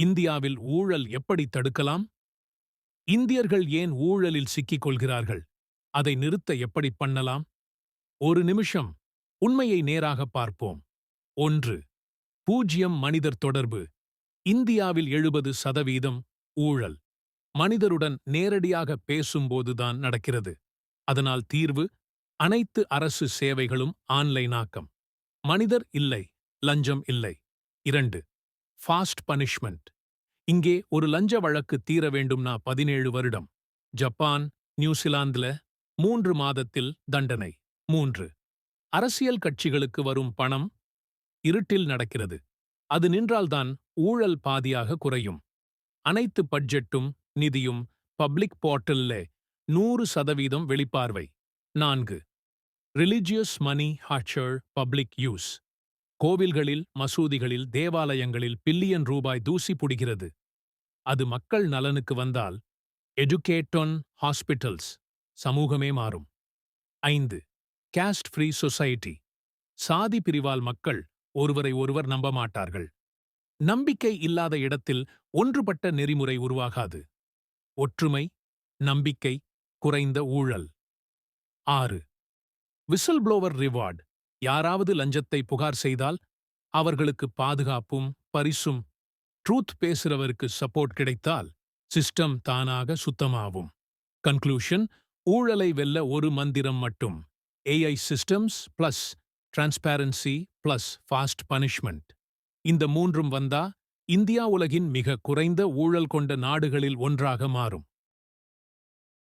இந்தியாவில் ஊழல் எப்படி தடுக்கலாம்? இந்தியர்கள் ஏன் ஊழலில் சிக்கிக் கொள்கிறார்கள்? அதை நிறுத்த எப்படி பண்ணலாம்? ஒரு நிமிஷம் உண்மையை நேராக பார்ப்போம். 1. மனிதர் தொடர்பு. இந்தியாவில் 70% ஊழல் மனிதருடன் நேரடியாக பேசும்போதுதான் நடக்கிறது. அதனால் தீர்வு அனைத்து அரசு சேவைகளும் ஆன்லைனாக்கம். மனிதர் இல்லை, லஞ்சம் இல்லை. 2. Fast punishment. இங்கே ஒரு லஞ்ச வழக்கு தீர வேண்டும்னா 17 வருடம். ஜப்பான், நியூசிலாந்துல 3 மாதத்தில் தண்டனை. 3. அரசியல் கட்சிகளுக்கு வரும் பணம் இருட்டில் நடக்கிறது. அது நின்றால்தான் ஊழல் பாதியாக குறையும். அனைத்து பட்ஜெட்டும் நிதியும் பப்ளிக் போர்ட்டல்ல 100% வெளிப்பார்வை. 4. ரிலிஜியஸ் மணி ஹாச்சர் பப்ளிக் யூஸ். கோவில்களில், மசூதிகளில், தேவாலயங்களில் பில்லியன் ரூபாய் தூசி புடிகிறது. அது மக்கள் நலனுக்கு வந்தால் எஜுகேட் ஹாஸ்பிட்டல்ஸ் சமூகமே மாறும். 5. Cost free society. சாதி பிரிவால் மக்கள் ஒருவரை ஒருவர் நம்ப மாட்டார்கள். நம்பிக்கை இல்லாத இடத்தில் ஒன்றுபட்ட நெறிமுறை உருவாகாது. ஒற்றுமை, நம்பிக்கை, குறைந்த ஊழல். 6. Whistle blower reward. யாராவது லஞ்சத்தை புகார் செய்தால் அவர்களுக்கு பாதுகாப்பும் பரிசும். ட்ரூத் பேசுறவருக்கு சப்போர்ட் கிடைத்தால் சிஸ்டம் தானாக சுத்தமாகும். கன்க்ளூஷன்: ஊழலை வெல்ல ஒரு மந்திரம் மட்டும். AI systems plus transparency plus fast punishment. இந்த மூன்றும் வந்தா இந்தியா உலகின் மிக குறைந்த ஊழல் கொண்ட நாடுகளில் ஒன்றாக மாறும்.